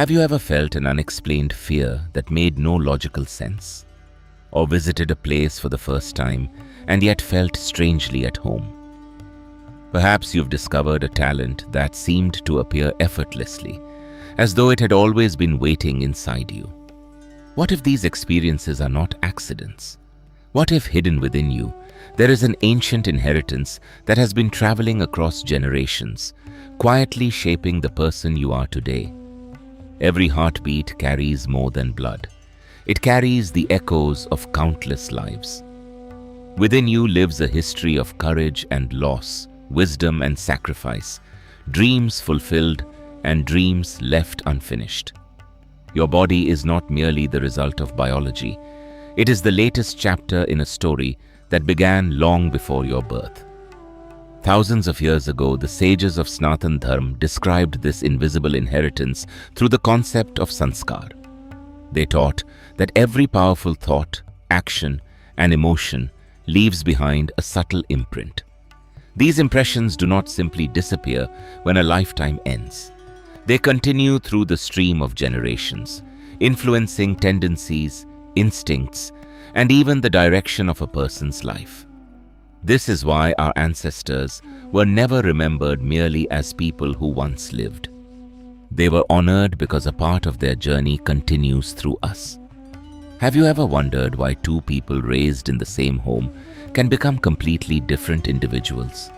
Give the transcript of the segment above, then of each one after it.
Have you ever felt an unexplained fear that made no logical sense? Or visited a place for the first time and yet felt strangely at home? Perhaps you've discovered a talent that seemed to appear effortlessly, as though it had always been waiting inside you. What if these experiences are not accidents? What if hidden within you, there is an ancient inheritance that has been traveling across generations, quietly shaping the person you are today? Every heartbeat carries more than blood. It carries the echoes of countless lives. Within you lives a history of courage and loss, wisdom and sacrifice, dreams fulfilled and dreams left unfinished. Your body is not merely the result of biology. It is the latest chapter in a story that began long before your birth. Thousands of years ago, the sages of Sanatana Dharma described this invisible inheritance through the concept of sanskar. They taught that every powerful thought, action, and emotion leaves behind a subtle imprint. These impressions do not simply disappear when a lifetime ends. They continue through the stream of generations, influencing tendencies, instincts, and even the direction of a person's life. This is why our ancestors were never remembered merely as people who once lived. They were honored because a part of their journey continues through us. Have you ever wondered why two people raised in the same home can become completely different individuals?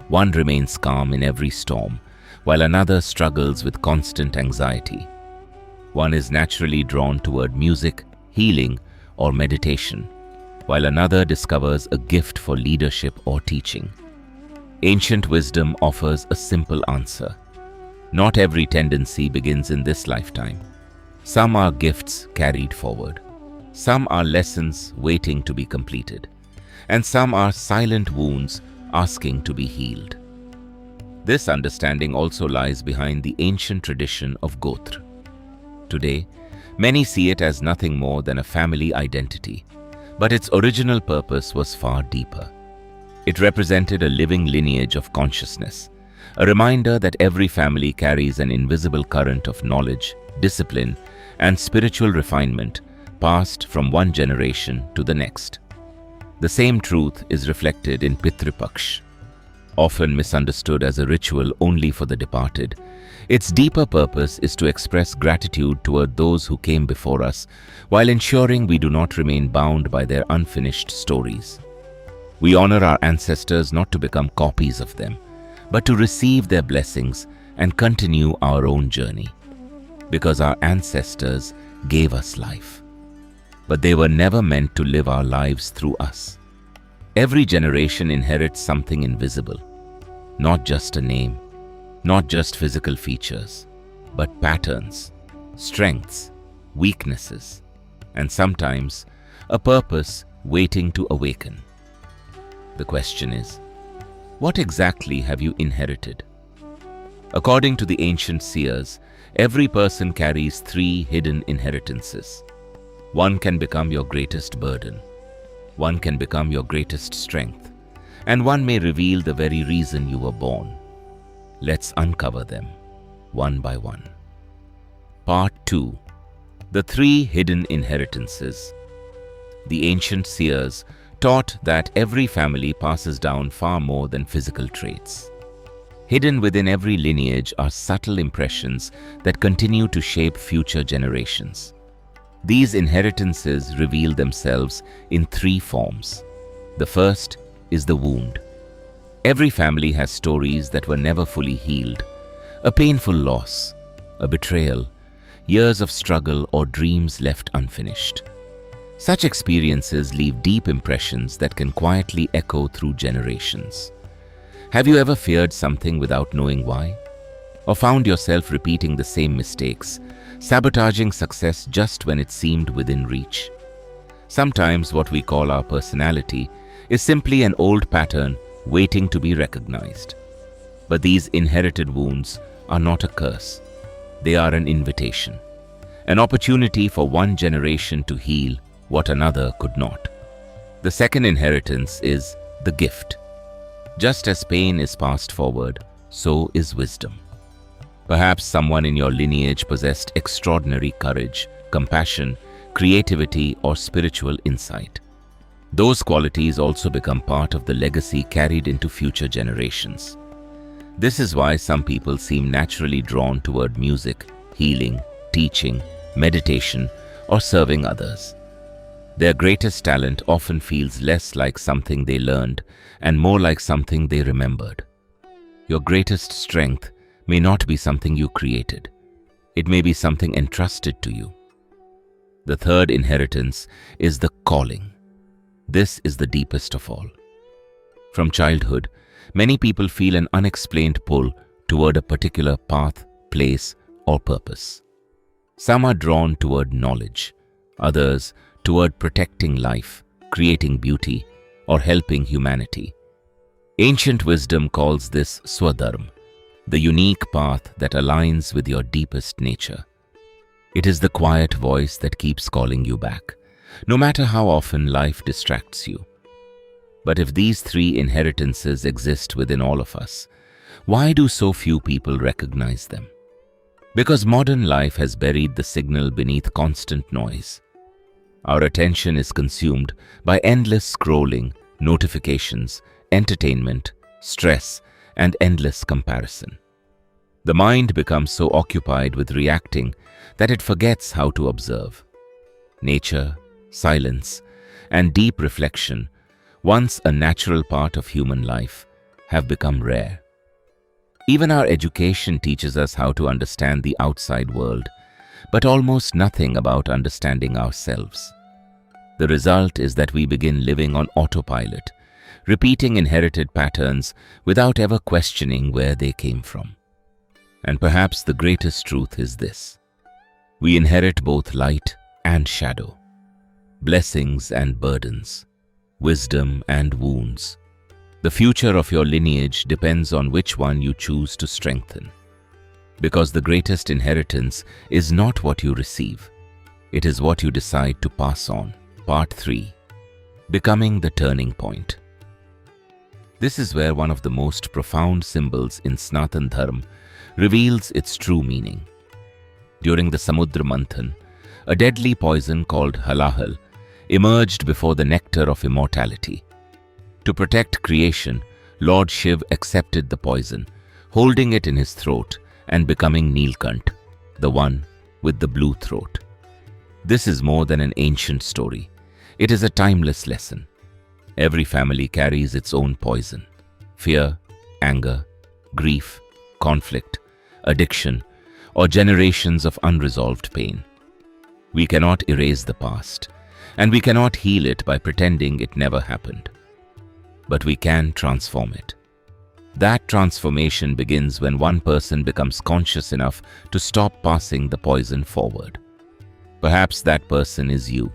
One remains calm in every storm, while another struggles with constant anxiety. One is naturally drawn toward music, healing, or meditation, while another discovers a gift for leadership or teaching. Ancient wisdom offers a simple answer. Not every tendency begins in this lifetime. Some are gifts carried forward. Some are lessons waiting to be completed. And some are silent wounds asking to be healed. This understanding also lies behind the ancient tradition of Gotra. Today, many see it as nothing more than a family identity, but its original purpose was far deeper. It represented a living lineage of consciousness, a reminder that every family carries an invisible current of knowledge, discipline, and spiritual refinement passed from one generation to the next. The same truth is reflected in Pitru Paksh. Often misunderstood as a ritual only for the departed, its deeper purpose is to express gratitude toward those who came before us, while ensuring we do not remain bound by their unfinished stories. We honor our ancestors not to become copies of them, but to receive their blessings and continue our own journey. Because our ancestors gave us life, but they were never meant to live our lives through us. Every generation inherits something invisible, not just a name, not just physical features, but patterns, strengths, weaknesses, and sometimes a purpose waiting to awaken. The question is, what exactly have you inherited? According to the ancient seers, every person carries 3 hidden inheritances. One can become your greatest burden. One can become your greatest strength. And one may reveal the very reason you were born. Let's uncover them, one by one. Part 2. The 3 hidden inheritances. The ancient seers taught that every family passes down far more than physical traits. Hidden within every lineage are subtle impressions that continue to shape future generations. These inheritances reveal themselves in 3 forms. The first is the wound. Every family has stories that were never fully healed. A painful loss, a betrayal, years of struggle, or dreams left unfinished. Such experiences leave deep impressions that can quietly echo through generations. Have you ever feared something without knowing why? Or found yourself repeating the same mistakes, sabotaging success just when it seemed within reach? Sometimes what we call our personality is simply an old pattern waiting to be recognized. But these inherited wounds are not a curse. They are an invitation, an opportunity for one generation to heal what another could not. The second inheritance is the gift. Just as pain is passed forward, so is wisdom. Perhaps someone in your lineage possessed extraordinary courage, compassion, creativity, or spiritual insight. Those qualities also become part of the legacy carried into future generations. This is why some people seem naturally drawn toward music, healing, teaching, meditation, or serving others. Their greatest talent often feels less like something they learned and more like something they remembered. Your greatest strength may not be something you created. It may be something entrusted to you. The third inheritance is the calling. This is the deepest of all. From childhood, many people feel an unexplained pull toward a particular path, place, or purpose. Some are drawn toward knowledge, others toward protecting life, creating beauty, or helping humanity. Ancient wisdom calls this swadharma, the unique path that aligns with your deepest nature. It is the quiet voice that keeps calling you back, no matter how often life distracts you. But if these three inheritances exist within all of us, why do so few people recognize them? Because modern life has buried the signal beneath constant noise. Our attention is consumed by endless scrolling, notifications, entertainment, stress, and endless comparison. The mind becomes so occupied with reacting that it forgets how to observe. Nature, silence, and deep reflection, once a natural part of human life, have become rare. Even our education teaches us how to understand the outside world, but almost nothing about understanding ourselves. The result is that we begin living on autopilot, repeating inherited patterns without ever questioning where they came from. And perhaps the greatest truth is this: we inherit both light and shadow, blessings and burdens, wisdom and wounds. The future of your lineage depends on which one you choose to strengthen. Because the greatest inheritance is not what you receive, it is what you decide to pass on. Part 3. Becoming the Turning Point. This is where one of the most profound symbols in Sanatana Dharma reveals its true meaning. During the Samudra Manthan, a deadly poison called halahal emerged before the nectar of immortality. To protect creation, Lord Shiv accepted the poison, holding it in his throat and becoming Nilkant, the one with the blue throat. This is more than an ancient story. It is a timeless lesson. Every family carries its own poison: fear, anger, grief, conflict, addiction, or generations of unresolved pain. We cannot erase the past, and we cannot heal it by pretending it never happened. But we can transform it. That transformation begins when one person becomes conscious enough to stop passing the poison forward. Perhaps that person is you.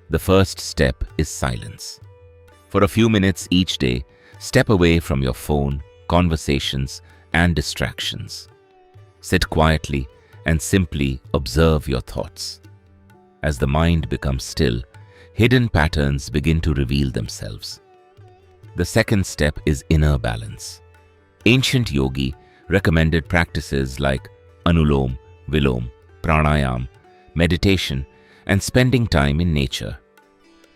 The first step is silence. For a few minutes each day, step away from your phone, conversations, and distractions. Sit quietly and simply observe your thoughts. As the mind becomes still, hidden patterns begin to reveal themselves. The second step is inner balance. Ancient yogi recommended practices like anulom, vilom, pranayam, meditation, and spending time in nature.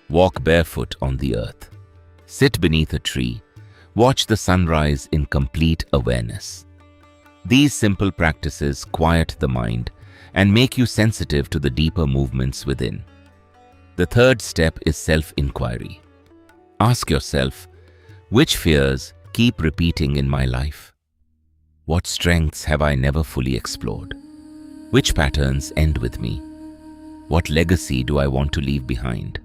Walk barefoot on the earth. Sit beneath a tree. Watch the sunrise in complete awareness. These simple practices quiet the mind and make you sensitive to the deeper movements within. The third step is self-inquiry. Ask yourself, which fears keep repeating in my life? What strengths have I never fully explored? Which patterns end with me? What legacy do I want to leave behind?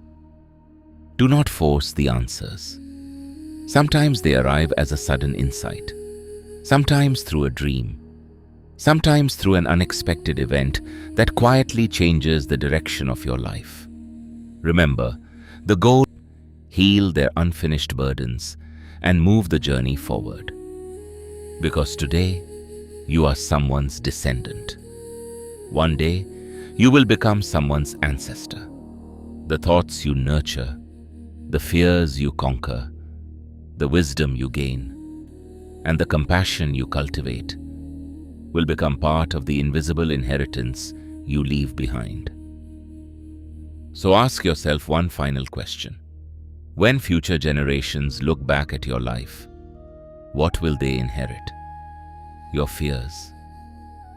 Do not force the answers. Sometimes they arrive as a sudden insight, sometimes through a dream, sometimes through an unexpected event that quietly changes the direction of your life. Remember, the goal is to heal their unfinished burdens and move the journey forward. Because today, you are someone's descendant. One day, you will become someone's ancestor. The thoughts you nurture, the fears you conquer, the wisdom you gain, and the compassion you cultivate will become part of the invisible inheritance you leave behind. So ask yourself one final question. When future generations look back at your life, what will they inherit? Your fears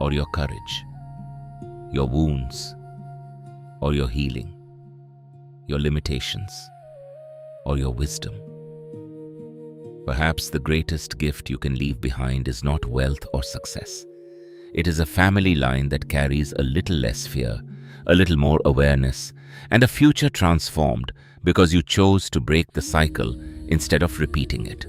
or your courage? Your wounds or your healing? Your limitations or your wisdom? Perhaps the greatest gift you can leave behind is not wealth or success. It is a family line that carries a little less fear, a little more awareness, and a future transformed because you chose to break the cycle instead of repeating it.